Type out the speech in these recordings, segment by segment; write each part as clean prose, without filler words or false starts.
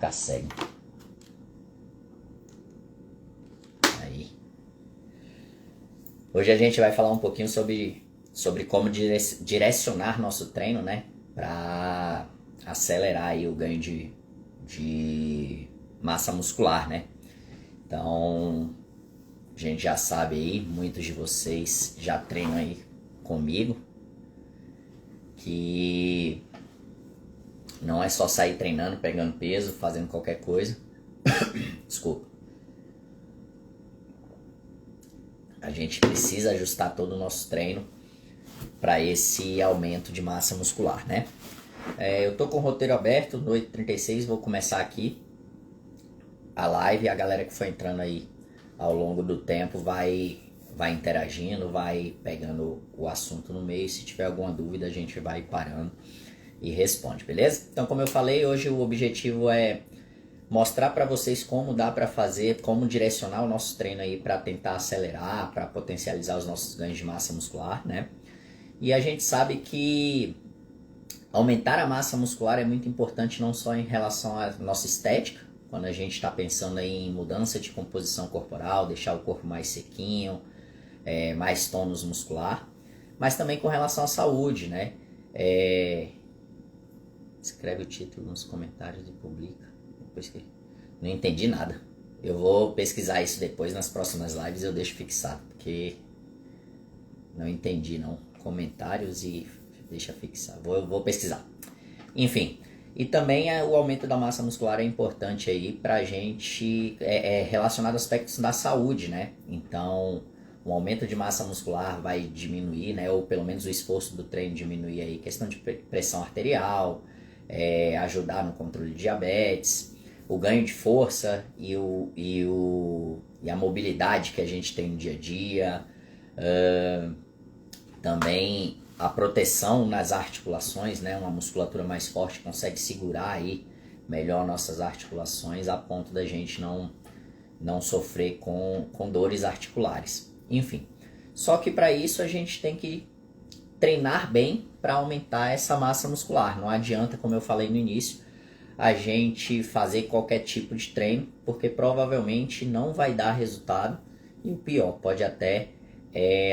Ficar cego. Aí. Hoje a gente vai falar um pouquinho sobre como direcionar nosso treino, né? Para acelerar aí o ganho de massa muscular, né? Então, a gente já sabe aí, muitos de vocês já treinam aí comigo, que não é só sair treinando, pegando peso, fazendo qualquer coisa. Desculpa. A gente precisa ajustar todo o nosso treino para esse aumento de massa muscular, né? Eu tô com o roteiro aberto, 8h36, vou começar aqui a live. A galera que foi entrando aí ao longo do tempo vai interagindo, vai pegando o assunto no meio. Se tiver alguma dúvida, a gente vai parando e responde, beleza? Então, como eu falei, hoje o objetivo é mostrar para vocês como dá para fazer, como direcionar o nosso treino aí para tentar acelerar, para potencializar os nossos ganhos de massa muscular, né? E a gente sabe que aumentar a massa muscular é muito importante não só em relação à nossa estética, quando a gente está pensando aí em mudança de composição corporal, deixar o corpo mais sequinho, mais tônus muscular, mas também com relação à saúde, né? Escreve o título nos comentários e publica. Depois que não entendi nada. Eu vou pesquisar isso depois nas próximas lives, eu deixo fixado, porque não entendi não. Comentários e deixa fixar. Vou pesquisar. Enfim, e também o aumento da massa muscular é importante aí pra gente, relacionado a aspectos da saúde, né? Então, o aumento de massa muscular vai diminuir, né? Ou pelo menos o esforço do treino diminuir aí questão de pressão arterial, ajudar no controle de diabetes, o ganho de força e a mobilidade que a gente tem no dia a dia, também a proteção nas articulações, né? Uma musculatura mais forte consegue segurar aí melhor nossas articulações a ponto da gente não sofrer com dores articulares. Enfim, só que para isso a gente tem que treinar bem para aumentar essa massa muscular. Não adianta, como eu falei no início, a gente fazer qualquer tipo de treino, porque provavelmente não vai dar resultado e o pior, pode até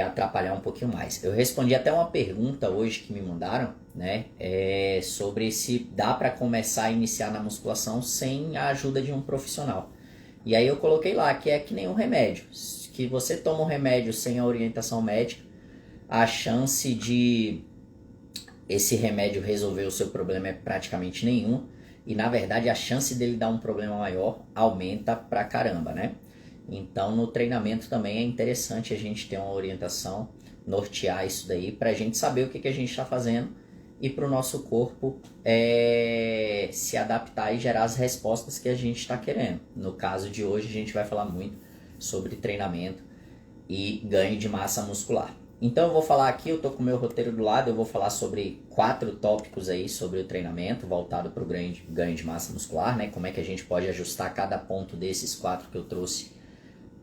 atrapalhar um pouquinho mais. Eu respondi até uma pergunta hoje que me mandaram, né, sobre se dá para começar a iniciar na musculação sem a ajuda de um profissional. E aí eu coloquei lá que é que nem um remédio, que você toma um remédio sem a orientação médica, a chance de esse remédio resolver o seu problema é praticamente nenhuma, e na verdade a chance dele dar um problema maior aumenta pra caramba, né? Então no treinamento também é interessante a gente ter uma orientação, nortear isso daí pra gente saber o que a gente está fazendo e pro nosso corpo se adaptar e gerar as respostas que a gente está querendo. No caso de hoje a gente vai falar muito sobre treinamento e ganho de massa muscular. Então eu vou falar aqui, eu tô com o meu roteiro do lado, eu vou falar sobre 4 tópicos aí sobre o treinamento voltado para o ganho de massa muscular, né? Como é que a gente pode ajustar cada ponto desses 4 que eu trouxe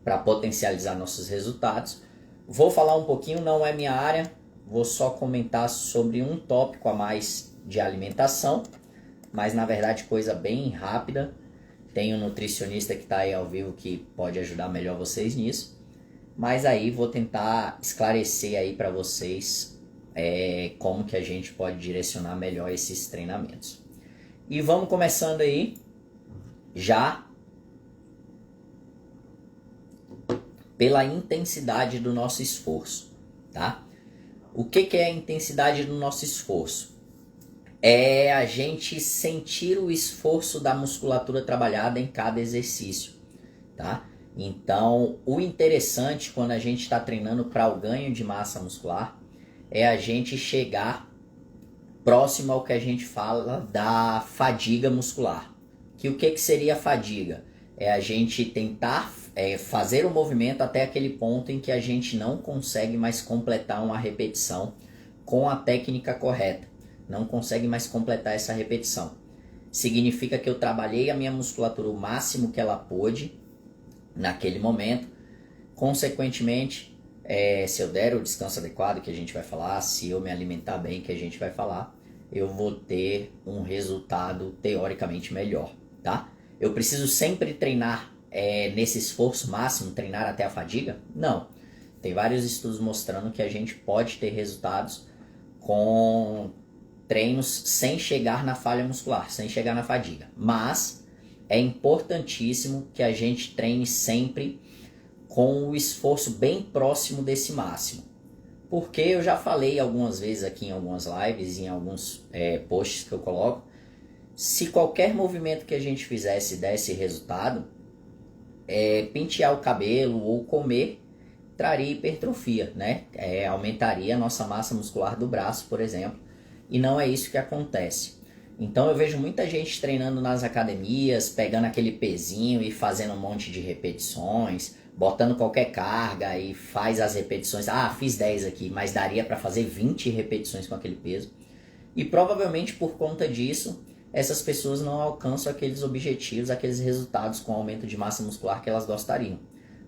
para potencializar nossos resultados. Vou falar um pouquinho, não é minha área, vou só comentar sobre um tópico a mais de alimentação, mas na verdade coisa bem rápida. Tem um nutricionista que está aí ao vivo que pode ajudar melhor vocês nisso. Mas aí vou tentar esclarecer aí para vocês como que a gente pode direcionar melhor esses treinamentos. E vamos começando aí já pela intensidade do nosso esforço, tá? O que é a intensidade do nosso esforço? É a gente sentir o esforço da musculatura trabalhada em cada exercício, tá? Então, o interessante quando a gente está treinando para o ganho de massa muscular é a gente chegar próximo ao que a gente fala da fadiga muscular. Que o que seria fadiga? É a gente tentar fazer o movimento até aquele ponto em que a gente não consegue mais completar uma repetição com a técnica correta. Não consegue mais completar essa repetição. Significa que eu trabalhei a minha musculatura o máximo que ela pôde naquele momento. Consequentemente, se eu der o descanso adequado, que a gente vai falar, se eu me alimentar bem, que a gente vai falar, eu vou ter um resultado teoricamente melhor, tá? Eu preciso sempre treinar nesse esforço máximo, treinar até a fadiga? Não. Tem vários estudos mostrando que a gente pode ter resultados com treinos sem chegar na falha muscular, sem chegar na fadiga. Mas é importantíssimo que a gente treine sempre com o esforço bem próximo desse máximo. Porque eu já falei algumas vezes aqui em algumas lives, em alguns posts que eu coloco, se qualquer movimento que a gente fizesse desse resultado, pentear o cabelo ou comer traria hipertrofia, né? Aumentaria a nossa massa muscular do braço, por exemplo, e não é isso que acontece. Então eu vejo muita gente treinando nas academias, pegando aquele pezinho e fazendo um monte de repetições, botando qualquer carga e faz as repetições. Fiz 10 aqui, mas daria para fazer 20 repetições com aquele peso. E provavelmente por conta disso, essas pessoas não alcançam aqueles objetivos, aqueles resultados com aumento de massa muscular que elas gostariam.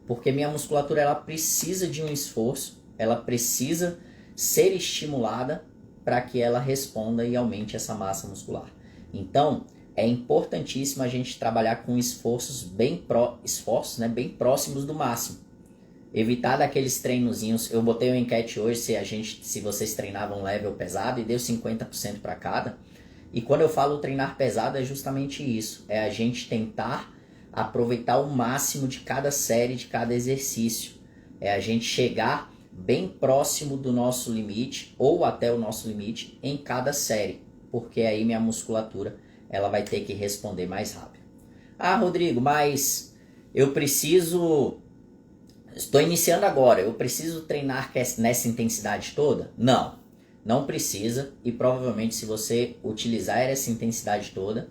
Porque minha musculatura ela precisa de um esforço, ela precisa ser estimulada para que ela responda e aumente essa massa muscular. Então, é importantíssimo a gente trabalhar com esforços bem próximos do máximo. Evitar daqueles treinozinhos. Eu botei uma enquete hoje se vocês treinavam level pesado e deu 50% para cada. E quando eu falo treinar pesado é justamente isso. É a gente tentar aproveitar o máximo de cada série, de cada exercício. É a gente chegar bem próximo do nosso limite ou até o nosso limite em cada série. Porque aí minha musculatura ela vai ter que responder mais rápido. Rodrigo, mas estou iniciando agora, eu preciso treinar nessa intensidade toda? Não, não precisa e provavelmente se você utilizar essa intensidade toda,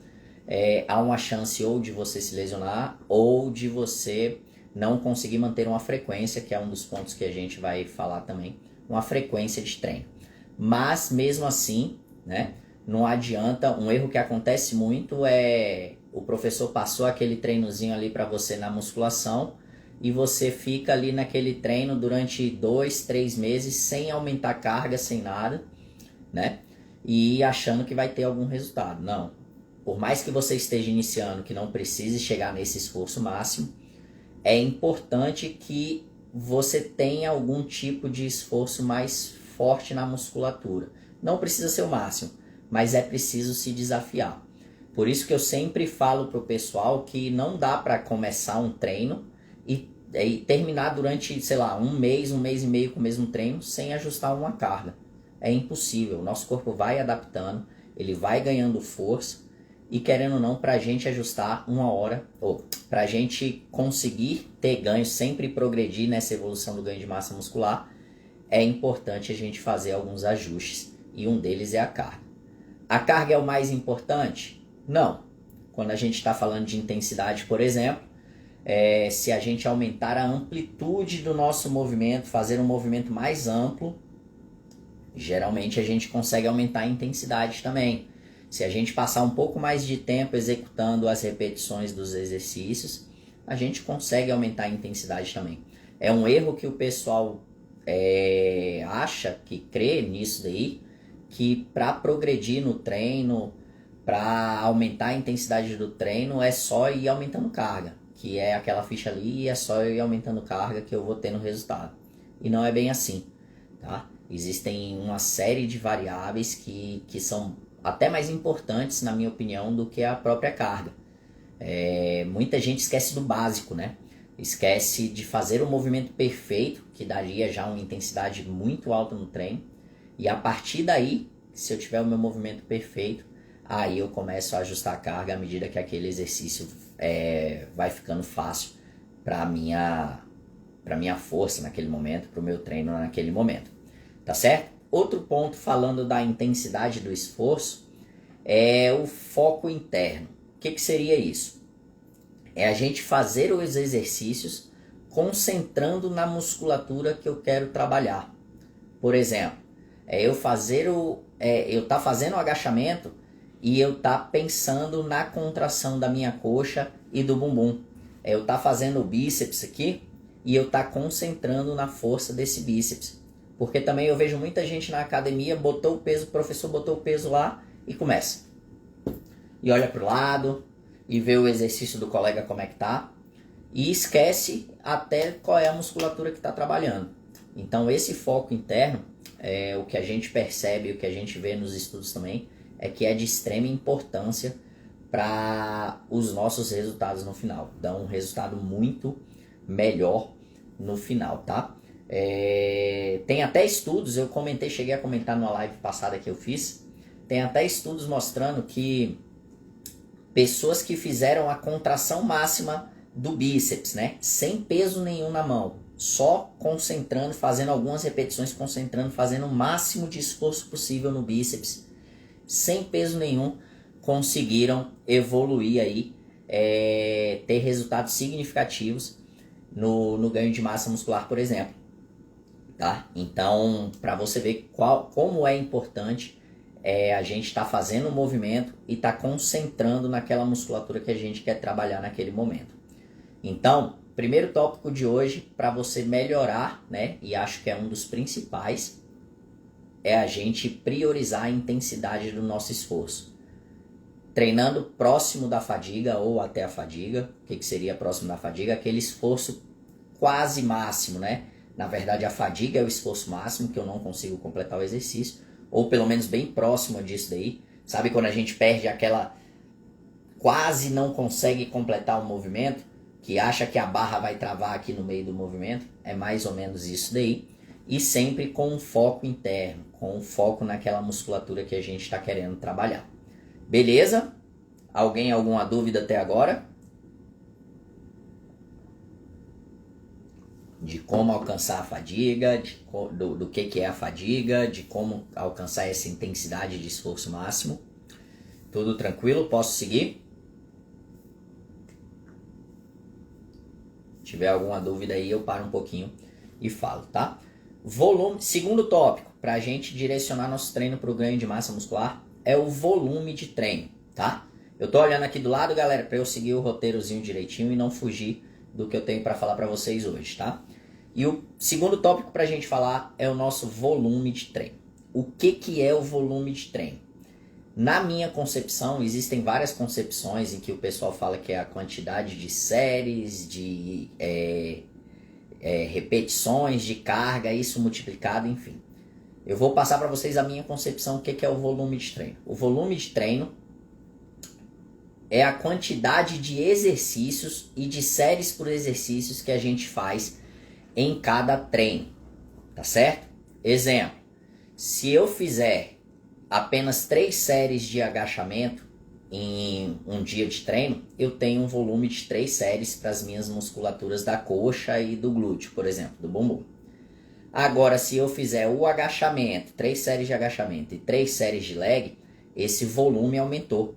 há uma chance ou de você se lesionar ou de você não conseguir manter uma frequência, que é um dos pontos que a gente vai falar também, uma frequência de treino. Mas mesmo assim, né, não adianta, um erro que acontece muito é o professor passou aquele treinozinho ali para você na musculação e você fica ali naquele treino durante 2, 3 meses sem aumentar a carga, sem nada, né? E achando que vai ter algum resultado. Não. Por mais que você esteja iniciando, que não precise chegar nesse esforço máximo, é importante que você tenha algum tipo de esforço mais forte na musculatura. Não precisa ser o máximo, mas é preciso se desafiar. Por isso que eu sempre falo para o pessoal que não dá para começar um treino e terminar durante, um mês e meio com o mesmo treino sem ajustar uma carga. É impossível. O nosso corpo vai adaptando, ele vai ganhando força e querendo ou não, para a gente ajustar uma hora, ou para a gente conseguir ter ganho, sempre progredir nessa evolução do ganho de massa muscular, é importante a gente fazer alguns ajustes e um deles é a carga. A carga é o mais importante? Não. Quando a gente está falando de intensidade, por exemplo, se a gente aumentar a amplitude do nosso movimento, fazer um movimento mais amplo, geralmente a gente consegue aumentar a intensidade também. Se a gente passar um pouco mais de tempo executando as repetições dos exercícios, a gente consegue aumentar a intensidade também. É um erro que o pessoal acha, que crê nisso daí, que para progredir no treino, para aumentar a intensidade do treino, é só ir aumentando carga, que é aquela ficha ali e é só eu ir aumentando carga que eu vou tendo resultado. E não é bem assim, tá? Existem uma série de variáveis que são até mais importantes, na minha opinião, do que a própria carga. Muita gente esquece do básico, né? Esquece de fazer o movimento perfeito, que daria já uma intensidade muito alta no treino. E a partir daí, se eu tiver o meu movimento perfeito, aí eu começo a ajustar a carga à medida que aquele exercício vai ficando fácil para minha força naquele momento, para o meu treino naquele momento. Tá certo? Outro ponto falando da intensidade do esforço é o foco interno. O que seria isso? É a gente fazer os exercícios concentrando na musculatura que eu quero trabalhar. Por exemplo, eu tá fazendo o agachamento e eu tá pensando na contração da minha coxa e do bumbum. Eu tá fazendo o bíceps aqui e eu tá concentrando na força desse bíceps. Porque também eu vejo muita gente na academia, o professor botou o peso lá e começa. E olha para o lado, e vê o exercício do colega como é que tá, e esquece até qual é a musculatura que está trabalhando. Então esse foco interno, o que a gente percebe, o que a gente vê nos estudos também, é que é de extrema importância para os nossos resultados no final. Dá um resultado muito melhor no final, tá? Tem até estudos, cheguei a comentar numa live passada que eu fiz, tem até estudos mostrando que pessoas que fizeram a contração máxima do bíceps, né, sem peso nenhum na mão, só concentrando, fazendo algumas repetições, concentrando, fazendo o máximo de esforço possível no bíceps, sem peso nenhum, conseguiram evoluir aí, ter resultados significativos no ganho de massa muscular, por exemplo. Tá? Então, para você ver como é importante a gente estar fazendo o movimento e estar concentrando naquela musculatura que a gente quer trabalhar naquele momento. Então, primeiro tópico de hoje, para você melhorar, né, e acho que é um dos principais, é a gente priorizar a intensidade do nosso esforço. Treinando próximo da fadiga ou até a fadiga. O que seria próximo da fadiga? Aquele esforço quase máximo, né? Na verdade, a fadiga é o esforço máximo, que eu não consigo completar o exercício, ou pelo menos bem próximo disso daí. Sabe quando a gente perde aquela... quase não consegue completar o movimento, que acha que a barra vai travar aqui no meio do movimento? É mais ou menos isso daí. E sempre com um foco interno, com um foco naquela musculatura que a gente está querendo trabalhar. Beleza? Alguma dúvida até agora? De como alcançar a fadiga, do que é a fadiga, de como alcançar essa intensidade de esforço máximo. Tudo tranquilo? Posso seguir? Se tiver alguma dúvida aí, eu paro um pouquinho e falo, tá? Volume, segundo tópico, para a gente direcionar nosso treino para o ganho de massa muscular, é o volume de treino, tá? Eu tô olhando aqui do lado, galera, para eu seguir o roteirozinho direitinho e não fugir do que eu tenho para falar para vocês hoje, tá? E o segundo tópico para a gente falar é o nosso volume de treino. O que é o volume de treino? Na minha concepção, existem várias concepções em que o pessoal fala que é a quantidade de séries, de repetições, de carga, isso multiplicado, enfim. Eu vou passar para vocês a minha concepção, o que é o volume de treino. O volume de treino é a quantidade de exercícios e de séries por exercícios que a gente faz em cada treino, tá certo? Exemplo, se eu fizer apenas 3 séries de agachamento em um dia de treino, eu tenho um volume de 3 séries para as minhas musculaturas da coxa e do glúteo, por exemplo, do bumbum. Agora, se eu fizer o agachamento, 3 séries de agachamento e 3 séries de leg, esse volume aumentou,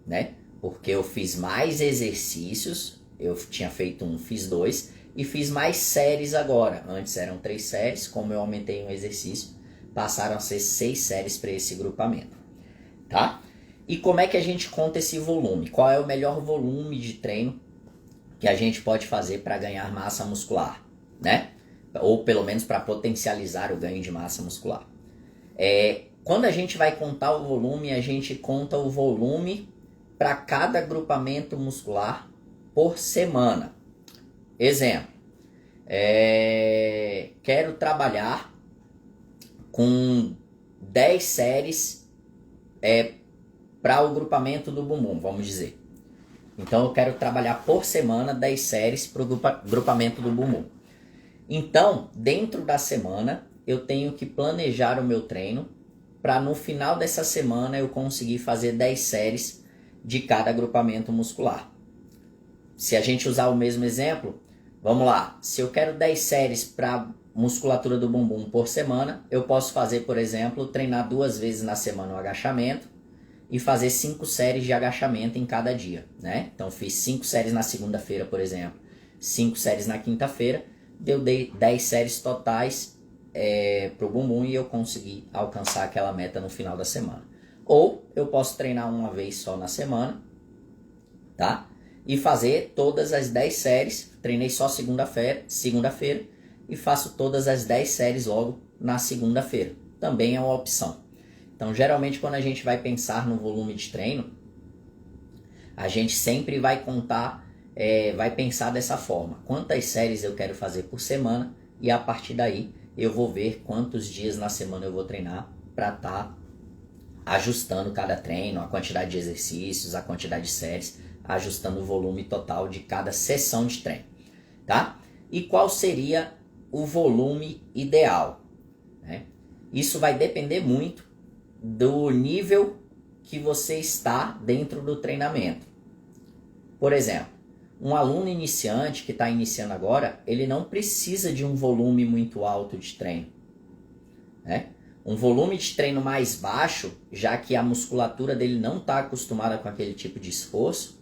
né? Porque eu fiz mais exercícios, eu tinha feito 1, fiz 2, e fiz mais séries agora. Antes eram 3 séries, como eu aumentei um exercício, passaram a ser 6 séries para esse grupamento, tá? E como é que a gente conta esse volume? Qual é o melhor volume de treino que a gente pode fazer para ganhar massa muscular, né? Ou pelo menos para potencializar o ganho de massa muscular. Quando a gente vai contar o volume, a gente conta o volume para cada grupamento muscular por semana. Exemplo, quero trabalhar com 10 séries para o grupamento do bumbum, vamos dizer. Então eu quero trabalhar por semana 10 séries para o grupamento do bumbum. Então, dentro da semana, eu tenho que planejar o meu treino para no final dessa semana eu conseguir fazer 10 séries de cada agrupamento muscular. Se a gente usar o mesmo exemplo, vamos lá, se eu quero 10 séries para musculatura do bumbum por semana, eu posso fazer, por exemplo, treinar 2 vezes na semana o agachamento e fazer 5 séries de agachamento em cada dia, né? Então fiz 5 séries na segunda-feira, por exemplo, 5 séries na quinta-feira, deu 10 séries totais para o bumbum e eu consegui alcançar aquela meta no final da semana. Ou eu posso treinar uma vez só na semana, tá? E fazer todas as 10 séries, treinei só segunda-feira e faço todas as 10 séries logo na segunda-feira. Também é uma opção. Então, geralmente, quando a gente vai pensar no volume de treino, a gente sempre vai contar, vai pensar dessa forma. Quantas séries eu quero fazer por semana e a partir daí eu vou ver quantos dias na semana eu vou treinar para estar ajustando cada treino, a quantidade de exercícios, a quantidade de séries, ajustando o volume total de cada sessão de treino, tá? E qual seria o volume ideal, né? Isso vai depender muito do nível que você está dentro do treinamento. Por exemplo, um aluno iniciante que está iniciando agora, ele não precisa de um volume muito alto de treino, né? Um volume de treino mais baixo, já que a musculatura dele não está acostumada com aquele tipo de esforço,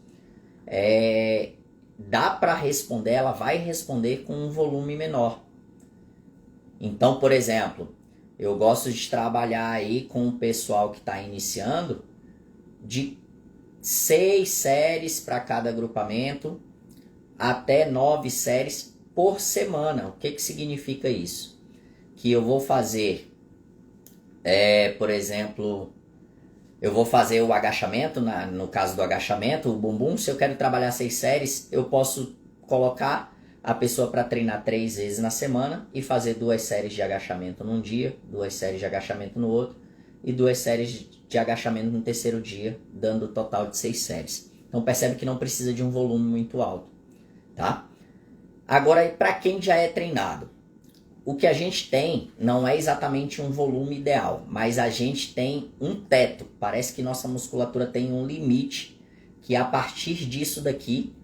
dá para responder, ela vai responder com um volume menor. Então, por exemplo, eu gosto de trabalhar aí com o pessoal que está iniciando de 6 séries para cada agrupamento, até 9 séries por semana. O que significa isso? Que eu vou fazer, por exemplo, eu vou fazer o agachamento, no caso do agachamento, o bumbum. Se eu quero trabalhar 6 séries, eu posso colocar a pessoa para treinar 3 vezes na semana e fazer 2 séries de agachamento num dia, 2 séries de agachamento no outro e 2 séries de agachamento no terceiro dia, dando o total de 6 séries. Então percebe que não precisa de um volume muito alto, tá? Agora, para quem já é treinado, o que a gente tem não é exatamente um volume ideal, mas a gente tem um teto. Parece que nossa musculatura tem um limite, que a partir disso daqui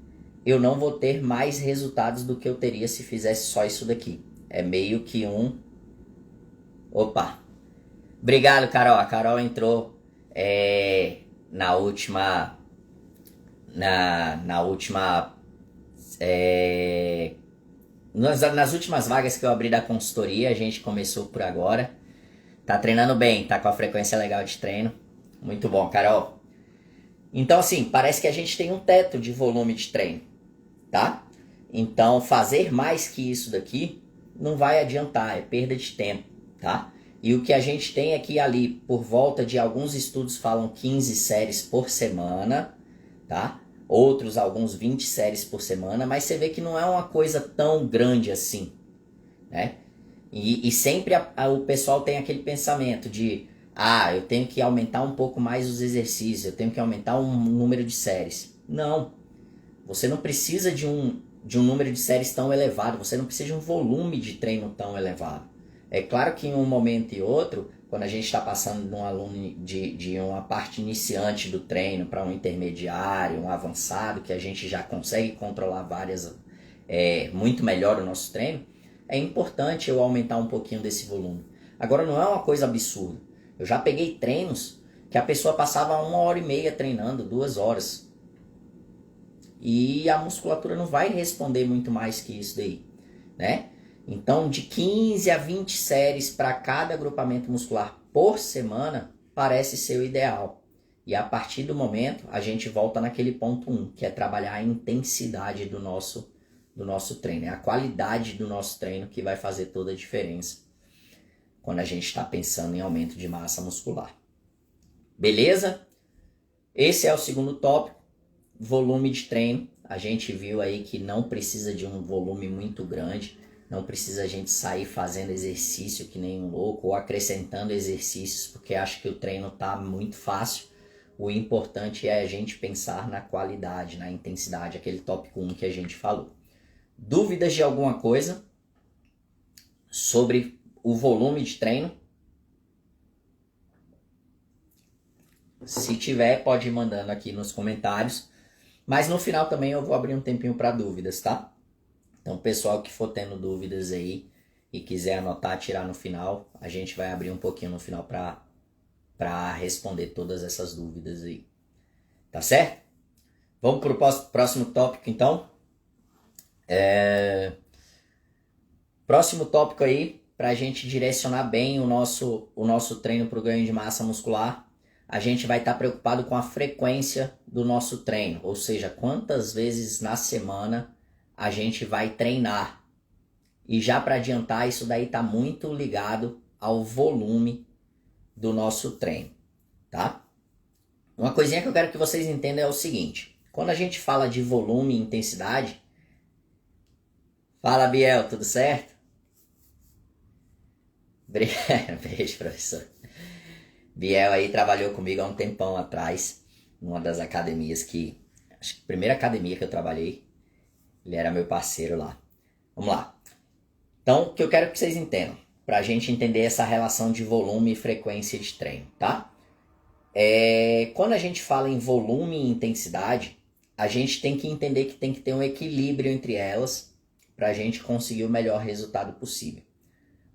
eu não vou ter mais resultados do que eu teria se fizesse só isso daqui. É meio que um... Opa! Obrigado, Carol. A Carol entrou na última... Nas últimas vagas que eu abri da consultoria, a gente começou por agora. Tá treinando bem, tá com a frequência legal de treino. Muito bom, Carol. Então, assim, parece que a gente tem um teto de volume de treino, tá? Então, fazer mais que isso daqui não vai adiantar, é perda de tempo, tá? E o que a gente tem aqui ali, por volta de alguns estudos falam 15 séries por semana, tá? Outros, alguns 20 séries por semana, mas você vê que não é uma coisa tão grande assim, né? E sempre o pessoal tem aquele pensamento de, eu tenho que aumentar um pouco mais os exercícios, eu tenho que aumentar o número de séries. Não, você não precisa de um número de séries tão elevado, você não precisa de um volume de treino tão elevado. É claro que em um momento e outro, quando a gente está passando de um aluno de uma parte iniciante do treino para um intermediário, um avançado, que a gente já consegue controlar muito melhor o nosso treino, é importante eu aumentar um pouquinho desse volume. Agora não é uma coisa absurda. Eu já peguei treinos que a pessoa passava 1h30 treinando, 2 horas. E a musculatura não vai responder muito mais que isso daí, né? Então, de 15 a 20 séries para cada agrupamento muscular por semana parece ser o ideal. E a partir do momento, a gente volta naquele ponto 1, que é trabalhar a intensidade do nosso treino. É a qualidade do nosso treino que vai fazer toda a diferença quando a gente está pensando em aumento de massa muscular. Beleza? Esse é o segundo tópico, volume de treino. A gente viu aí que não precisa de um volume muito grande. Não precisa a gente sair fazendo exercício que nem um louco ou acrescentando exercícios porque acha que o treino está muito fácil. O importante é a gente pensar na qualidade, na intensidade, aquele tópico 1 que a gente falou. Dúvidas de alguma coisa sobre o volume de treino? Se tiver, pode ir mandando aqui nos comentários. Mas no final também eu vou abrir um tempinho para dúvidas, tá? Então, pessoal que for tendo dúvidas aí e quiser anotar, tirar no final, a gente vai abrir um pouquinho no final para responder todas essas dúvidas aí. Tá certo? Vamos para o próximo tópico, então. Próximo tópico aí, para a gente direcionar bem o nosso treino para o ganho de massa muscular, a gente vai estar preocupado com a frequência do nosso treino, ou seja, quantas vezes na semana a gente vai treinar. E já para adiantar, isso daí está muito ligado ao volume do nosso treino, tá? Uma coisinha que eu quero que vocês entendam é o seguinte: quando a gente fala de volume e intensidade... Fala, Biel, tudo certo? Beijo, professor. Biel aí trabalhou comigo há um tempão atrás, numa das academias que... Acho que a primeira academia que eu trabalhei, ele era meu parceiro lá. Vamos lá. Então, o que eu quero que vocês entendam, para a gente entender essa relação de volume e frequência de treino, tá? Quando a gente fala em volume e intensidade, a gente tem que entender que tem que ter um equilíbrio entre elas para a gente conseguir o melhor resultado possível.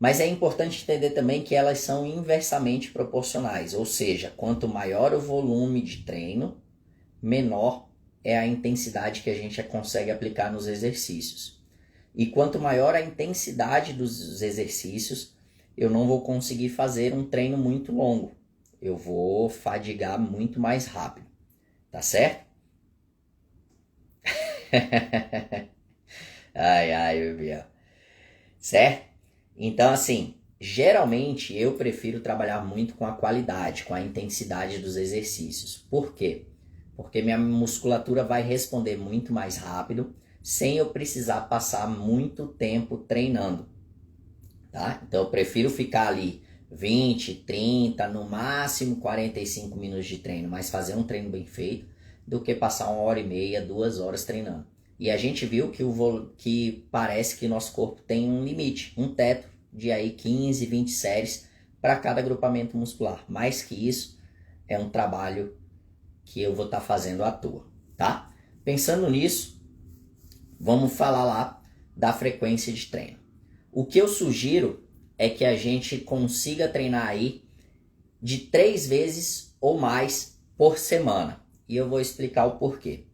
Mas é importante entender também que elas são inversamente proporcionais, ou seja, quanto maior o volume de treino, menor é a intensidade que a gente consegue aplicar nos exercícios. E quanto maior a intensidade dos exercícios, eu não vou conseguir fazer um treino muito longo. Eu vou fadigar muito mais rápido. Tá certo? Ai, meu Biel. Certo? Então, assim, geralmente eu prefiro trabalhar muito com a qualidade, com a intensidade dos exercícios. Por quê? Porque minha musculatura vai responder muito mais rápido, sem eu precisar passar muito tempo treinando, tá? Então eu prefiro ficar ali 20, 30, no máximo 45 minutos de treino, mas fazer um treino bem feito, do que passar 1h30, 2 horas treinando. E a gente viu que parece que nosso corpo tem um limite, um teto de aí 15, 20 séries para cada agrupamento muscular. Mais que isso, é um trabalho que eu vou estar fazendo à toa, tá? Pensando nisso, vamos falar lá da frequência de treino. O que eu sugiro é que a gente consiga treinar aí de 3 vezes ou mais por semana. E eu vou explicar o porquê.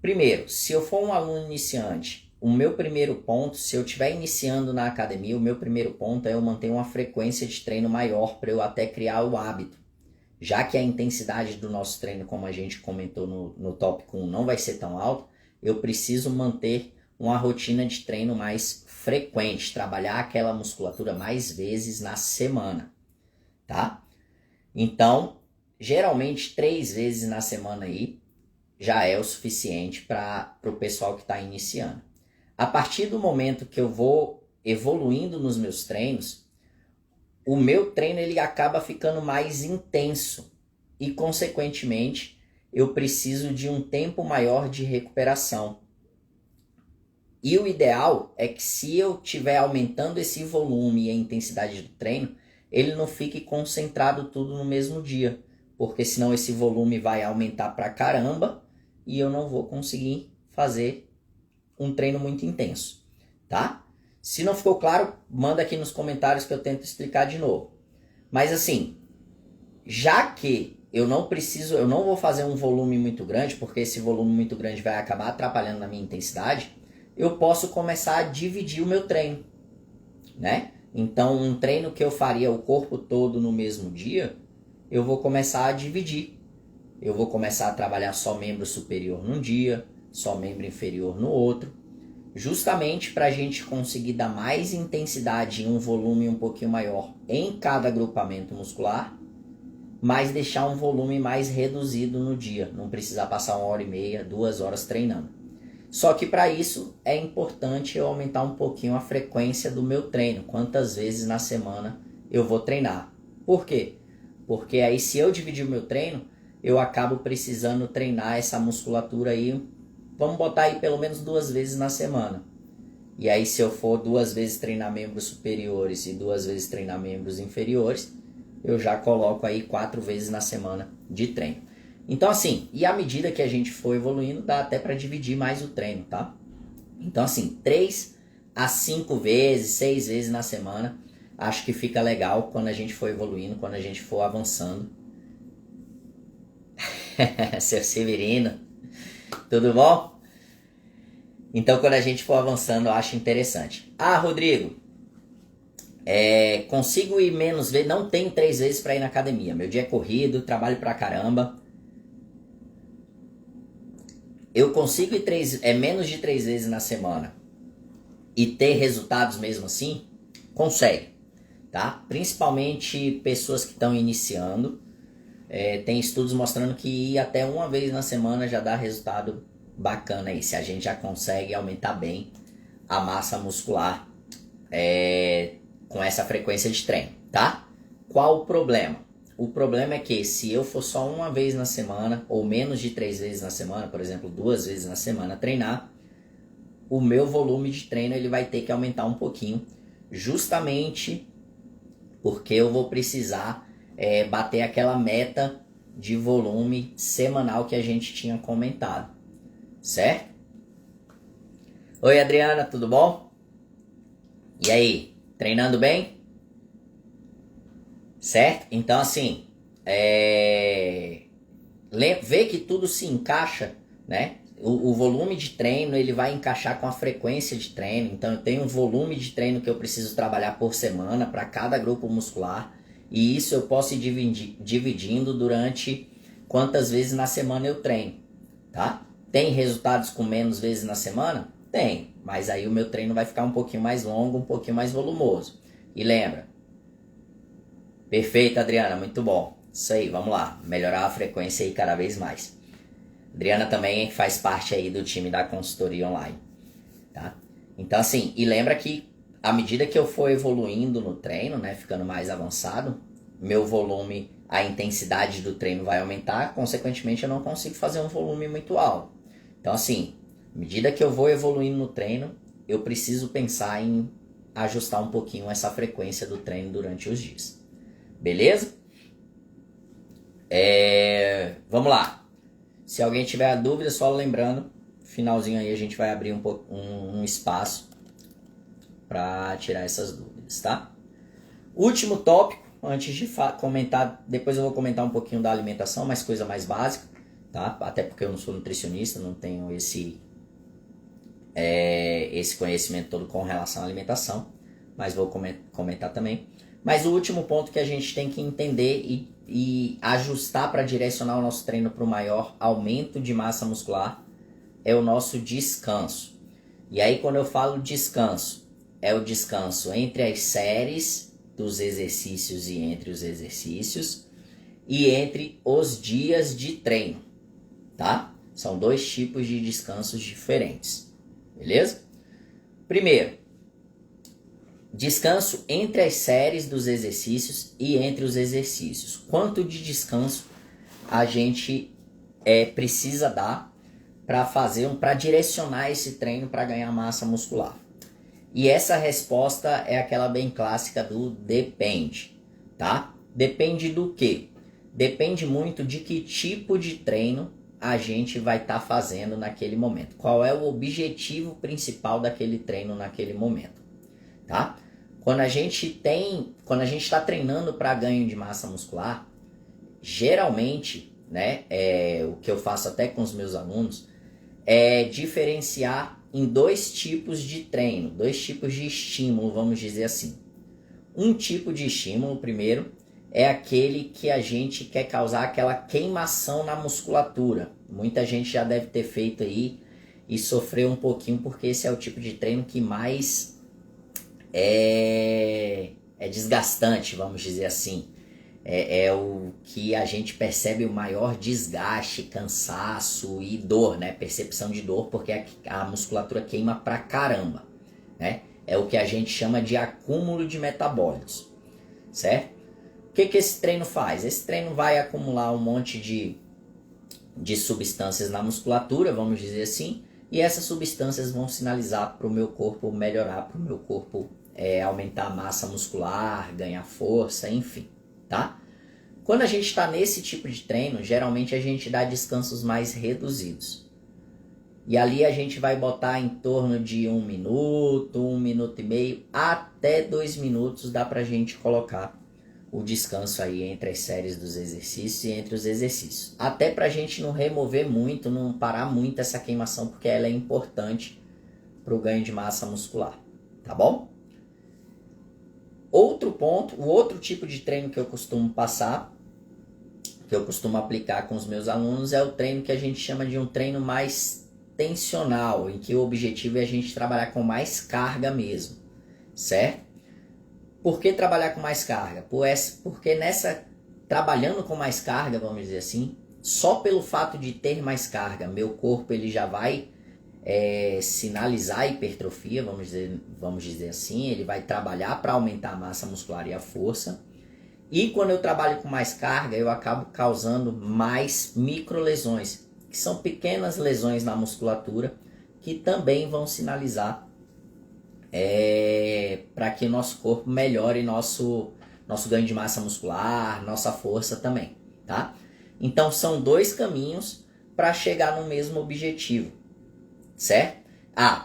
Primeiro, se eu for um aluno iniciante, o meu primeiro ponto, se eu estiver iniciando na academia, o meu primeiro ponto é eu manter uma frequência de treino maior para eu até criar o hábito. Já que a intensidade do nosso treino, como a gente comentou no tópico 1, não vai ser tão alta, eu preciso manter uma rotina de treino mais frequente, trabalhar aquela musculatura mais vezes na semana, tá? Então, geralmente 3 vezes na semana aí já é o suficiente para o pessoal que está iniciando. A partir do momento que eu vou evoluindo nos meus treinos, o meu treino ele acaba ficando mais intenso e, consequentemente, eu preciso de um tempo maior de recuperação. E o ideal é que, se eu estiver aumentando esse volume e a intensidade do treino, ele não fique concentrado tudo no mesmo dia, porque senão esse volume vai aumentar pra caramba e eu não vou conseguir fazer um treino muito intenso, tá? Se não ficou claro, manda aqui nos comentários que eu tento explicar de novo. Mas assim, já que eu não vou fazer um volume muito grande, porque esse volume muito grande vai acabar atrapalhando na minha intensidade, eu posso começar a dividir o meu treino, né? Então, um treino que eu faria o corpo todo no mesmo dia, eu vou começar a dividir. Eu vou começar a trabalhar só membro superior num dia, só membro inferior no outro, justamente para a gente conseguir dar mais intensidade em um volume um pouquinho maior em cada agrupamento muscular, mas deixar um volume mais reduzido no dia, não precisar passar 1h30, 2 horas treinando. Só que para isso é importante eu aumentar um pouquinho a frequência do meu treino, quantas vezes na semana eu vou treinar. Por quê? Porque aí, se eu dividir o meu treino, eu acabo precisando treinar essa musculatura aí, vamos botar aí pelo menos 2 vezes na semana. E aí, se eu for 2 vezes treinar membros superiores e 2 vezes treinar membros inferiores, eu já coloco aí 4 vezes na semana de treino. Então assim, e à medida que a gente for evoluindo, dá até para dividir mais o treino, tá? Então assim, 3 a 5 vezes, 6 vezes na semana, acho que fica legal quando a gente for evoluindo, quando a gente for avançando. Seu Severino, tudo bom? Então quando a gente for avançando, eu acho interessante. Ah, Rodrigo, consigo ir menos vezes, não tenho 3 vezes para ir na academia. Meu dia é corrido, trabalho pra caramba. Eu consigo ir menos de 3 vezes na semana e ter resultados mesmo assim? Consegue, tá? Principalmente pessoas que estão iniciando. tem estudos mostrando que ir até uma vez na semana já dá resultado bacana aí, se a gente já consegue aumentar bem a massa muscular com essa frequência de treino, tá? Qual o problema? O problema é que se eu for só uma vez na semana, ou menos de 3 vezes na semana, por exemplo, 2 vezes na semana treinar, o meu volume de treino ele vai ter que aumentar um pouquinho, justamente porque eu vou precisar bater aquela meta de volume semanal que a gente tinha comentado, certo? Oi Adriana, tudo bom? E aí, treinando bem? Certo? Então assim, vê que tudo se encaixa, né? O volume de treino ele vai encaixar com a frequência de treino. Então eu tenho um volume de treino que eu preciso trabalhar por semana para cada grupo muscular. E isso eu posso ir dividindo durante quantas vezes na semana eu treino, tá? Tem resultados com menos vezes na semana? Tem, mas aí o meu treino vai ficar um pouquinho mais longo, um pouquinho mais volumoso. E lembra, perfeito Adriana, muito bom. Isso aí, vamos lá, melhorar a frequência aí cada vez mais. Adriana também faz parte aí do time da consultoria online, tá? Então assim, e lembra que à medida que eu for evoluindo no treino, né, ficando mais avançado, meu volume, a intensidade do treino vai aumentar, consequentemente eu não consigo fazer um volume muito alto. Então assim, à medida que eu vou evoluindo no treino, eu preciso pensar em ajustar um pouquinho essa frequência do treino durante os dias. Beleza? Vamos lá. Se alguém tiver dúvida, só lembrando, finalzinho aí a gente vai abrir um espaço para tirar essas dúvidas, tá? Último tópico, antes de comentar, depois eu vou comentar um pouquinho da alimentação, mas coisa mais básica, tá? Até porque eu não sou nutricionista, não tenho esse conhecimento todo com relação à alimentação, mas vou comentar também. Mas o último ponto que a gente tem que entender e ajustar para direcionar o nosso treino para o maior aumento de massa muscular é o nosso descanso. E aí quando eu falo descanso, é o descanso entre as séries dos exercícios e entre os exercícios e entre os dias de treino, tá? São 2 tipos de descansos diferentes, beleza? Primeiro, descanso entre as séries dos exercícios e entre os exercícios. Quanto de descanso a gente precisa dar para direcionar esse treino para ganhar massa muscular? E essa resposta é aquela bem clássica do depende, tá? Depende do quê? Depende muito de que tipo de treino a gente vai estar fazendo naquele momento. Qual é o objetivo principal daquele treino naquele momento, tá? Quando a gente está treinando para ganho de massa muscular, geralmente, né, o que eu faço até com os meus alunos é diferenciar em 2 tipos de treino, 2 tipos de estímulo, vamos dizer assim. Um tipo de estímulo, primeiro, é aquele que a gente quer causar aquela queimação na musculatura. Muita gente já deve ter feito aí e sofreu um pouquinho, porque esse é o tipo de treino que mais é desgastante, vamos dizer assim. É o que a gente percebe o maior desgaste, cansaço e dor, né? Percepção de dor, porque a musculatura queima pra caramba, né? É o que a gente chama de acúmulo de metabólitos, certo? O que esse treino faz? Esse treino vai acumular um monte de substâncias na musculatura, vamos dizer assim, e essas substâncias vão sinalizar para o meu corpo melhorar, para o meu corpo aumentar a massa muscular, ganhar força, enfim, tá? Quando a gente está nesse tipo de treino, geralmente a gente dá descansos mais reduzidos. E ali a gente vai botar em torno de 1 minuto, 1 minuto e meio, até 2 minutos dá pra gente colocar o descanso aí entre as séries dos exercícios e entre os exercícios. Até pra gente não remover muito, não parar muito essa queimação, porque ela é importante pro ganho de massa muscular, tá bom? Outro ponto, o outro tipo de treino que eu costumo passar, que eu costumo aplicar com os meus alunos, é o treino que a gente chama de um treino mais tensional, em que o objetivo é a gente trabalhar com mais carga mesmo, certo? Por que trabalhar com mais carga? Porque nessa trabalhando com mais carga, vamos dizer assim, só pelo fato de ter mais carga, meu corpo ele já vai sinalizar a hipertrofia, vamos dizer assim, ele vai trabalhar para aumentar a massa muscular e a força. E quando eu trabalho com mais carga, eu acabo causando mais microlesões, que são pequenas lesões na musculatura, que também vão sinalizar para que o nosso corpo melhore nosso ganho de massa muscular, nossa força também, tá? Então são dois caminhos para chegar no mesmo objetivo, certo?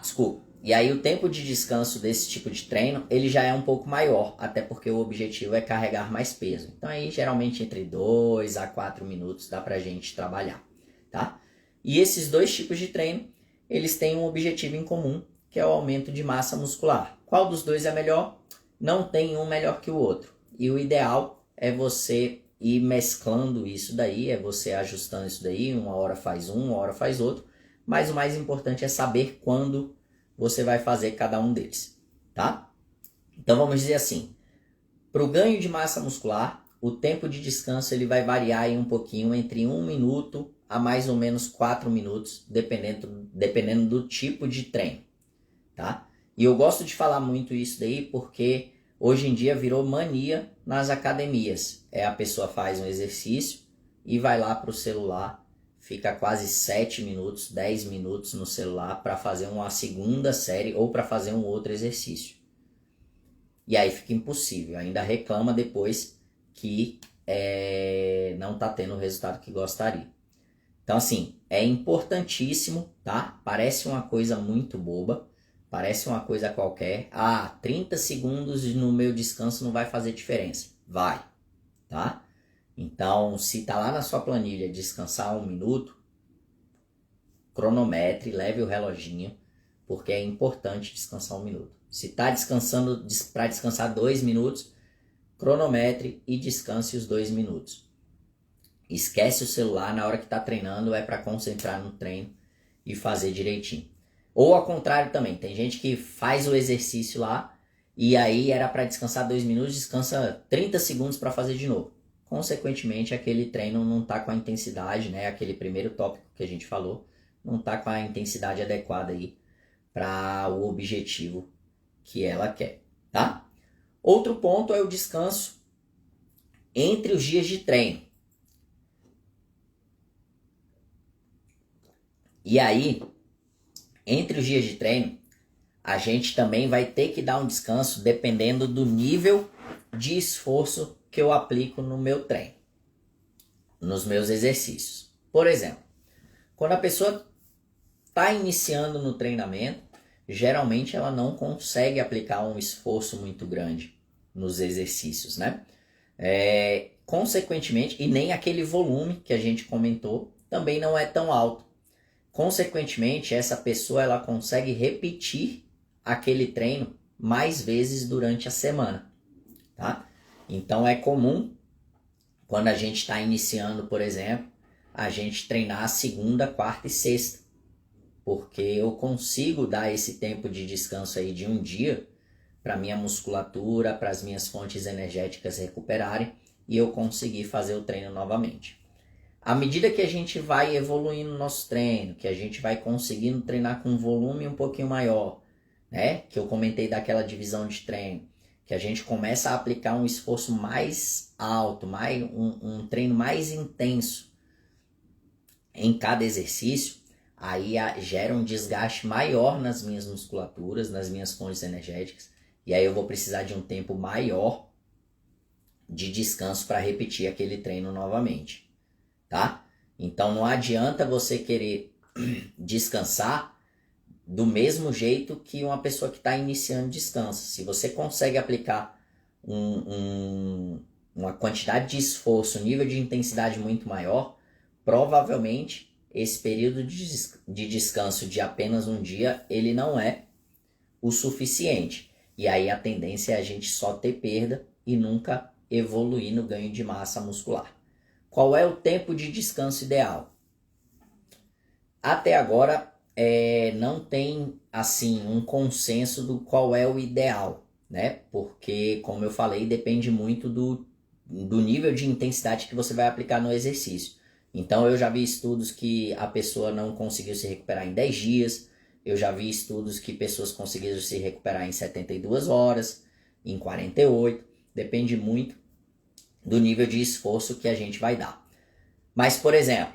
Desculpa. E aí o tempo de descanso desse tipo de treino, ele já é um pouco maior, até porque o objetivo é carregar mais peso. Então aí geralmente entre 2 a 4 minutos dá pra gente trabalhar, tá? E esses dois tipos de treino, eles têm um objetivo em comum, que é o aumento de massa muscular. Qual dos dois é melhor? Não tem um melhor que o outro. E o ideal é você ir mesclando isso daí, é você ajustando isso daí, uma hora faz um, uma hora faz outro, mas o mais importante é saber quando você vai fazer cada um deles, tá? Então vamos dizer assim, para o ganho de massa muscular, o tempo de descanso ele vai variar aí um pouquinho entre 1 minuto a mais ou menos 4 minutos, dependendo do tipo de treino, tá? E eu gosto de falar muito isso daí porque hoje em dia virou mania nas academias. A pessoa faz um exercício e vai lá para o celular, fica quase 7 minutos, 10 minutos no celular para fazer uma segunda série ou para fazer um outro exercício. E aí fica impossível, ainda reclama depois que não está tendo o resultado que gostaria. Então assim, é importantíssimo, tá? Parece uma coisa muito boba, parece uma coisa qualquer. 30 segundos no meu descanso não vai fazer diferença. Vai, tá? Então, se tá lá na sua planilha descansar 1 minuto, cronometre, leve o reloginho, porque é importante descansar 1 minuto. Se tá descansando para descansar 2 minutos, cronometre e descanse os 2 minutos. Esquece o celular na hora que tá treinando, é para concentrar no treino e fazer direitinho. Ou ao contrário também, tem gente que faz o exercício lá e aí era para descansar 2 minutos, descansa 30 segundos para fazer de novo. Consequentemente, aquele treino não está com a intensidade, né? Aquele primeiro tópico que a gente falou, não está com a intensidade adequada aí para o objetivo que ela quer, tá? Outro ponto é o descanso entre os dias de treino. E aí, entre os dias de treino, a gente também vai ter que dar um descanso dependendo do nível de esforço que eu aplico no meu treino, nos meus exercícios. Por exemplo, quando a pessoa está iniciando no treinamento, geralmente ela não consegue aplicar um esforço muito grande nos exercícios, né? Consequentemente, e nem aquele volume que a gente comentou também não é tão alto. Consequentemente, essa pessoa ela consegue repetir aquele treino mais vezes durante a semana, tá? Então é comum, quando a gente está iniciando, por exemplo, a gente treinar segunda, quarta e sexta, porque eu consigo dar esse tempo de descanso aí de um dia para minha musculatura, para as minhas fontes energéticas recuperarem e eu conseguir fazer o treino novamente. À medida que a gente vai evoluindo no nosso treino, que a gente vai conseguindo treinar com um volume um pouquinho maior, né? Que eu comentei daquela divisão de treino, que a gente começa a aplicar um esforço mais alto, um treino mais intenso em cada exercício, aí gera um desgaste maior nas minhas musculaturas, nas minhas fontes energéticas, e aí eu vou precisar de um tempo maior de descanso para repetir aquele treino novamente, tá? Então não adianta você querer descansar do mesmo jeito que uma pessoa que está iniciando descansa. Se você consegue aplicar uma quantidade de esforço, um nível de intensidade muito maior, provavelmente esse período de descanso de apenas um dia, ele não é o suficiente. E aí a tendência é a gente só ter perda e nunca evoluir no ganho de massa muscular. Qual é o tempo de descanso ideal? Até agora não tem assim um consenso do qual é o ideal, né? Porque, como eu falei, depende muito do nível de intensidade que você vai aplicar no exercício. Então eu já vi estudos que a pessoa não conseguiu se recuperar em 10 dias, eu já vi estudos que pessoas conseguiram se recuperar em 72 horas, em 48, depende muito do nível de esforço que a gente vai dar. Mas, por exemplo,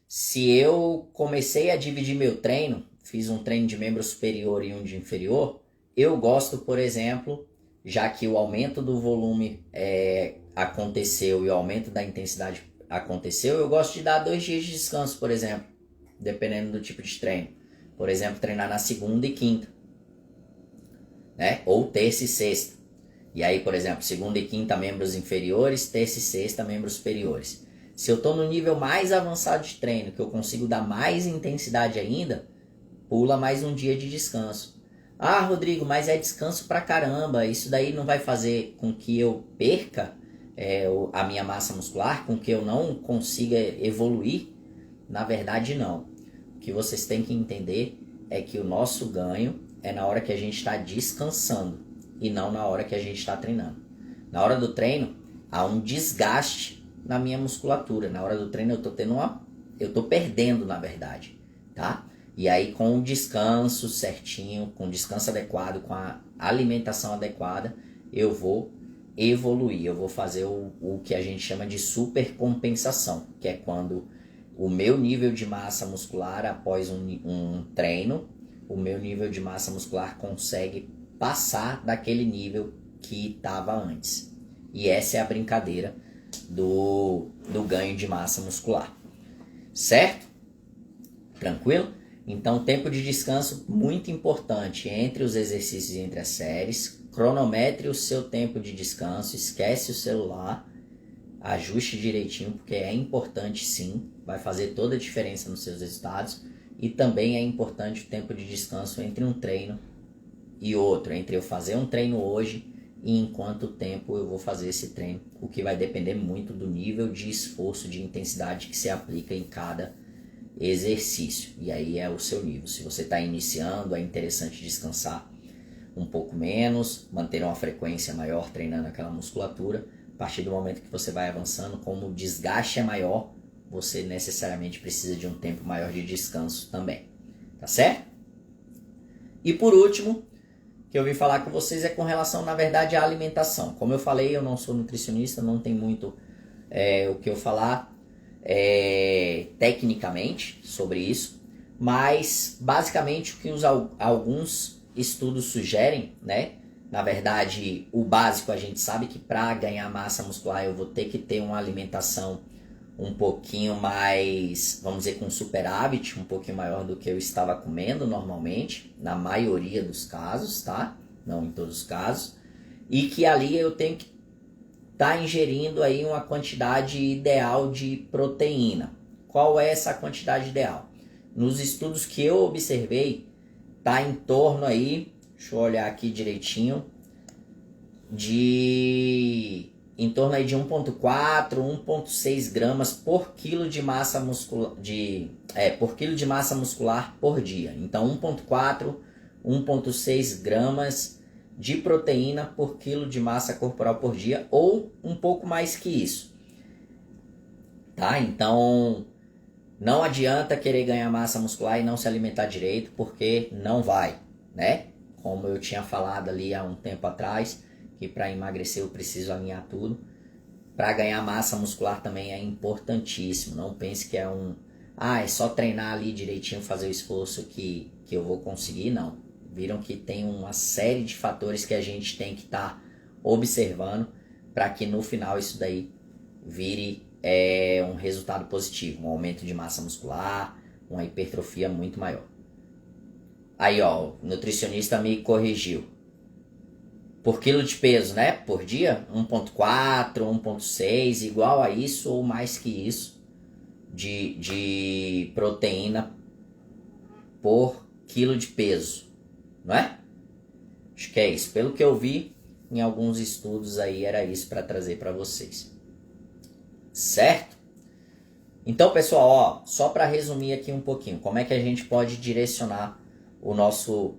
se eu comecei a dividir meu treino, fiz um treino de membro superior e um de inferior, eu gosto, por exemplo, já que o aumento do volume aconteceu e o aumento da intensidade aconteceu, eu gosto de dar 2 dias de descanso, por exemplo, dependendo do tipo de treino. Por exemplo, treinar na segunda e quinta, né? Ou terça e sexta. E aí, por exemplo, segunda e quinta membros inferiores, terça e sexta membros superiores. Se eu estou no nível mais avançado de treino, que eu consigo dar mais intensidade ainda, pula mais um dia de descanso. Ah, Rodrigo, mas é descanso pra caramba, isso daí não vai fazer com que eu perca a minha massa muscular, com que eu não consiga evoluir? Na verdade, não. O que vocês têm que entender é que o nosso ganho é na hora que a gente está descansando e não na hora que a gente está treinando. Na hora do treino, há um desgaste na minha musculatura. Na hora do treino eu tô perdendo, na verdade, tá? E aí com o descanso certinho, com o descanso adequado, com a alimentação adequada, eu vou evoluir, eu vou fazer o que a gente chama de supercompensação, que é quando o meu nível de massa muscular após um treino, o meu nível de massa muscular consegue passar daquele nível que estava antes. E essa é a brincadeira do ganho de massa muscular. Certo? Tranquilo? Então, tempo de descanso muito importante entre os exercícios e entre as séries. Cronometre o seu tempo de descanso, esquece o celular, ajuste direitinho, porque é importante sim, vai fazer toda a diferença nos seus resultados. E também é importante o tempo de descanso entre um treino e outro, entre eu fazer um treino hoje e em quanto tempo eu vou fazer esse treino, o que vai depender muito do nível de esforço, de intensidade que se aplica em cada exercício. E aí é o seu nível. Se você está iniciando, é interessante descansar um pouco menos, manter uma frequência maior treinando aquela musculatura. A partir do momento que você vai avançando, como o desgaste é maior, você necessariamente precisa de um tempo maior de descanso também. Tá certo? E por último, que eu vim falar com vocês é com relação, na verdade, à alimentação. Como eu falei, eu não sou nutricionista, não tem muito o que eu falar tecnicamente sobre isso, mas basicamente o que alguns estudos sugerem, né? Na verdade, o básico a gente sabe que para ganhar massa muscular eu vou ter que ter uma alimentação um pouquinho mais, vamos dizer, com superávit, um pouquinho maior do que eu estava comendo normalmente, na maioria dos casos, tá? Não em todos os casos. E que ali eu tenho que estar ingerindo aí uma quantidade ideal de proteína. Qual é essa quantidade ideal? Nos estudos que eu observei, tá em torno aí, deixa eu olhar aqui direitinho, em torno aí de 1,4, 1,6 gramas por quilo de massa muscular, por quilo de massa muscular por dia. Então 1,4, 1,6 gramas de proteína por quilo de massa corporal por dia, ou um pouco mais que isso. Tá? Então não adianta querer ganhar massa muscular e não se alimentar direito, porque não vai, né? Como eu tinha falado ali há um tempo atrás, que para emagrecer eu preciso alinhar tudo. Para ganhar massa muscular também é importantíssimo. Não pense que é só treinar ali direitinho, fazer o esforço que eu vou conseguir. Não. Viram que tem uma série de fatores que a gente tem que estar observando para que no final isso daí vire um resultado positivo. Um aumento de massa muscular, uma hipertrofia muito maior. Aí, ó, o nutricionista me corrigiu. Por quilo de peso, né? Por dia, 1,4, 1,6, igual a isso ou mais que isso de proteína por quilo de peso, não é? Acho que é isso. Pelo que eu vi em alguns estudos aí, era isso para trazer para vocês. Certo? Então, pessoal, ó, só para resumir aqui um pouquinho, como é que a gente pode direcionar o nosso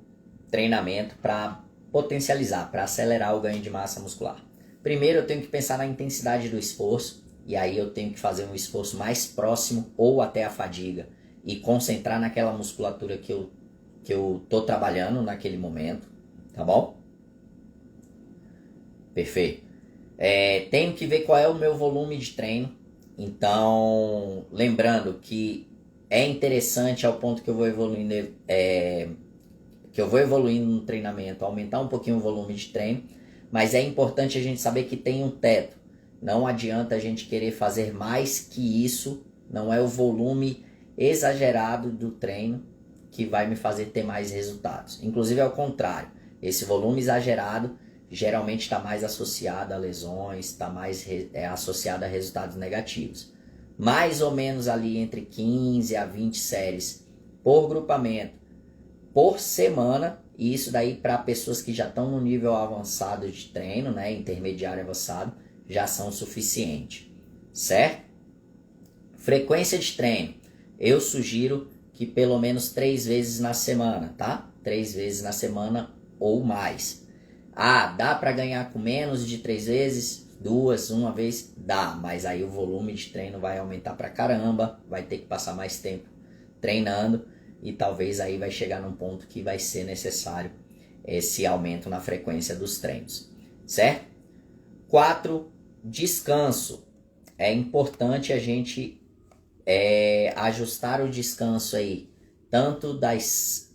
treinamento para potencializar, para acelerar o ganho de massa muscular. Primeiro eu tenho que pensar na intensidade do esforço, e aí eu tenho que fazer um esforço mais próximo ou até a fadiga e concentrar naquela musculatura que eu tô trabalhando naquele momento, tá bom? Perfeito. Tenho que ver qual é o meu volume de treino. Então, lembrando que é interessante ao ponto que eu vou evoluindo no treinamento, aumentar um pouquinho o volume de treino, mas é importante a gente saber que tem um teto. Não adianta a gente querer fazer mais que isso, não é o volume exagerado do treino que vai me fazer ter mais resultados. Inclusive é o contrário, esse volume exagerado geralmente está mais associado a lesões, está mais associado a resultados negativos. Mais ou menos ali entre 15 a 20 séries por grupamento, por semana, e isso daí para pessoas que já estão no nível avançado de treino, né, intermediário avançado, já são suficiente, certo? Frequência de treino, eu sugiro que pelo menos 3 vezes na semana, tá? 3 vezes na semana ou mais. Dá para ganhar com menos de 3 vezes? 2, uma vez? Dá, mas aí o volume de treino vai aumentar pra caramba, vai ter que passar mais tempo treinando e talvez aí vai chegar num ponto que vai ser necessário esse aumento na frequência dos treinos, certo? 4, descanso. É importante a gente ajustar o descanso aí, tanto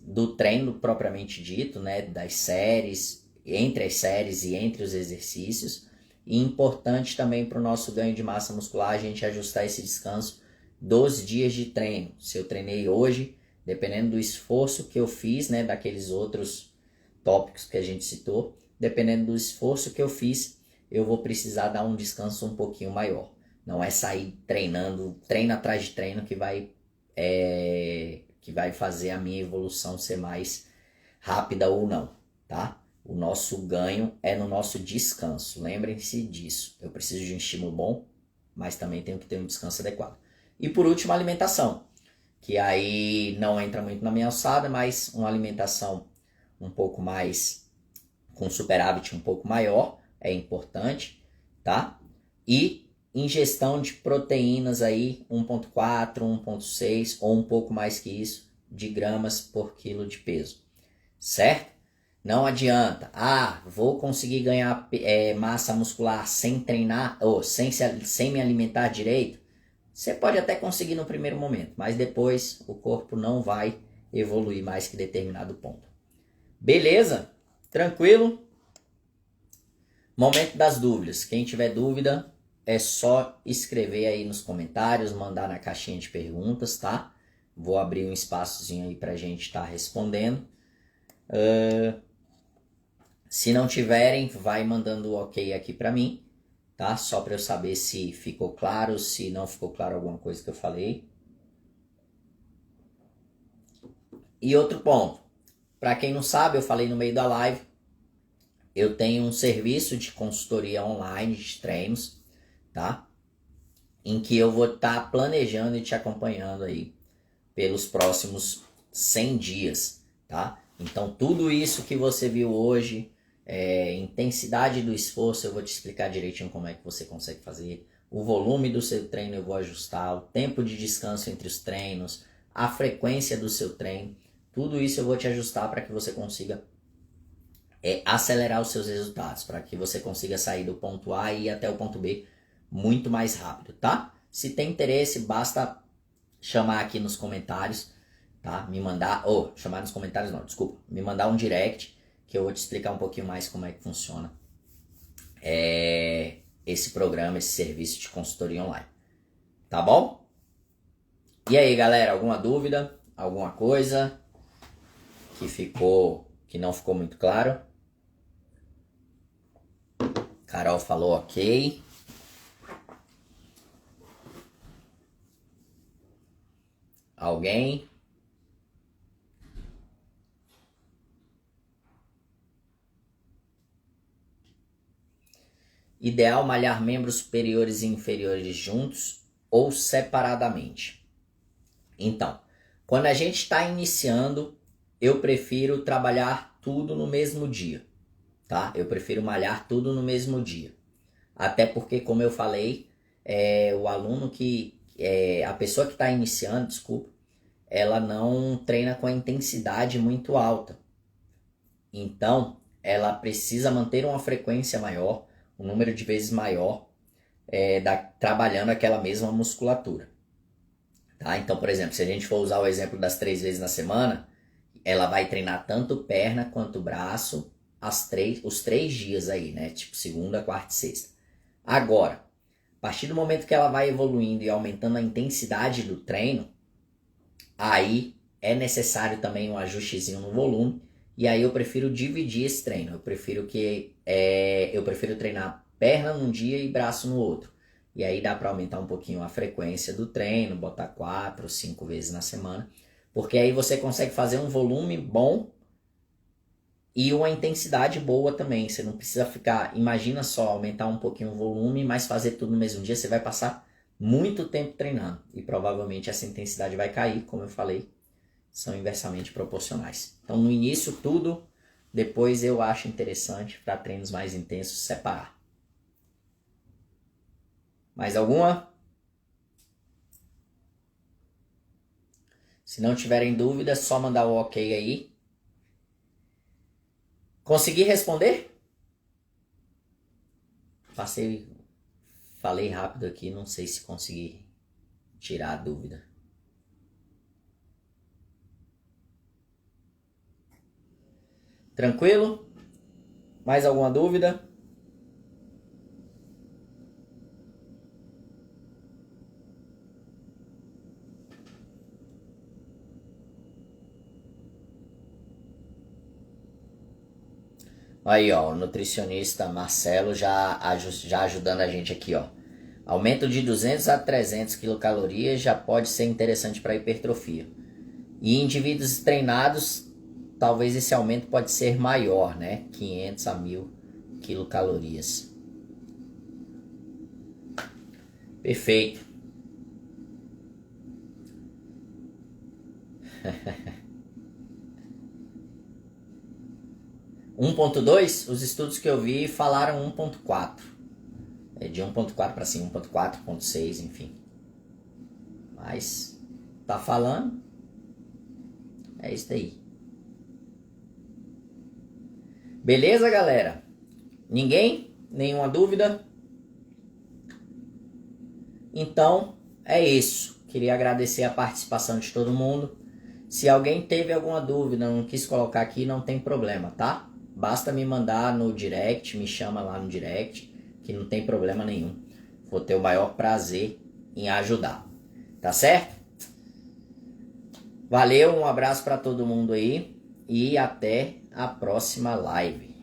do treino propriamente dito, né, das séries, entre as séries e entre os exercícios. E importante também para o nosso ganho de massa muscular a gente ajustar esse descanso dos dias de treino. Se eu treinei hoje, dependendo do esforço que eu fiz, né, daqueles outros tópicos que a gente citou, dependendo do esforço que eu fiz, eu vou precisar dar um descanso um pouquinho maior. Não é sair treinando, treino atrás de treino que vai fazer a minha evolução ser mais rápida ou não, tá? O nosso ganho é no nosso descanso. Lembrem-se disso. Eu preciso de um estímulo bom, mas também tenho que ter um descanso adequado. E por último, a alimentação, que aí não entra muito na minha alçada, mas uma alimentação um pouco mais, com superávit um pouco maior, é importante, tá? E ingestão de proteínas aí, 1,4, 1,6 ou um pouco mais que isso, de gramas por quilo de peso, certo? Não adianta, vou conseguir ganhar massa muscular sem treinar ou sem me alimentar direito. Você pode até conseguir no primeiro momento, mas depois o corpo não vai evoluir mais que determinado ponto. Beleza? Tranquilo? Momento das dúvidas. Quem tiver dúvida é só escrever aí nos comentários, mandar na caixinha de perguntas, tá? Vou abrir um espaçozinho aí pra gente estar respondendo. Se não tiverem, vai mandando o ok aqui pra mim, tá? Só para eu saber se ficou claro, se não ficou claro alguma coisa que eu falei. E outro ponto, para quem não sabe, eu falei no meio da live, eu tenho um serviço de consultoria online de treinos, tá? Em que eu vou estar planejando e te acompanhando aí pelos próximos 100 dias, tá? Então tudo isso que você viu hoje, intensidade do esforço, eu vou te explicar direitinho como é que você consegue fazer. O volume do seu treino eu vou ajustar, o tempo de descanso entre os treinos, a frequência do seu treino. Tudo isso eu vou te ajustar para que você consiga acelerar os seus resultados, para que você consiga sair do ponto A e ir até o ponto B muito mais rápido, tá? Se tem interesse, basta chamar aqui nos comentários, tá? Me mandar, chamar nos comentários não, desculpa, me mandar um direct que eu vou te explicar um pouquinho mais como é que funciona esse programa, esse serviço de consultoria online, tá bom? E aí, galera, alguma dúvida, alguma coisa que não ficou muito claro? Carol falou ok. Alguém? Ideal malhar membros superiores e inferiores juntos ou separadamente? Então, quando a gente está iniciando, eu prefiro trabalhar tudo no mesmo dia, tá? Eu prefiro malhar tudo no mesmo dia. Até porque, como eu falei, o aluno a pessoa que está iniciando, desculpa, ela não treina com a intensidade muito alta. Então, ela precisa manter uma frequência maior, um número de vezes maior, trabalhando aquela mesma musculatura. Tá? Então, por exemplo, se a gente for usar o exemplo das 3 vezes na semana, ela vai treinar tanto perna quanto braço os 3 dias aí, né? Tipo segunda, quarta e sexta. Agora, a partir do momento que ela vai evoluindo e aumentando a intensidade do treino, aí é necessário também um ajustezinho no volume. E aí eu prefiro dividir esse treino. Eu prefiro treinar perna num dia e braço no outro. E aí dá para aumentar um pouquinho a frequência do treino, botar 4, 5 vezes na semana. Porque aí você consegue fazer um volume bom e uma intensidade boa também. Você não precisa ficar... Imagina só, aumentar um pouquinho o volume, mas fazer tudo no mesmo dia. Você vai passar muito tempo treinando. E provavelmente essa intensidade vai cair, como eu falei. São inversamente proporcionais. Então, no início, tudo. Depois, eu acho interessante, para treinos mais intensos, separar. Mais alguma? Se não tiverem dúvida, é só mandar o ok aí. Consegui responder? Falei rápido aqui, não sei se consegui tirar a dúvida. Tranquilo? Mais alguma dúvida? Aí, ó, o nutricionista Marcelo já ajudando a gente aqui, ó. Aumento de 200 a 300 quilocalorias já pode ser interessante para hipertrofia. E em indivíduos treinados, talvez esse aumento pode ser maior, né? 500 a 1000 quilocalorias. Perfeito. Os estudos que eu vi falaram 1.4. De 1.4 para cima, 1.4, 1.6, enfim. Mas tá falando, é isso daí. Beleza, galera? Ninguém? Nenhuma dúvida? Então, é isso. Queria agradecer a participação de todo mundo. Se alguém teve alguma dúvida, não quis colocar aqui, não tem problema, tá? Basta me mandar no direct, me chama lá no direct, que não tem problema nenhum. Vou ter o maior prazer em ajudar. Tá certo? Valeu, um abraço para todo mundo aí e até a próxima live.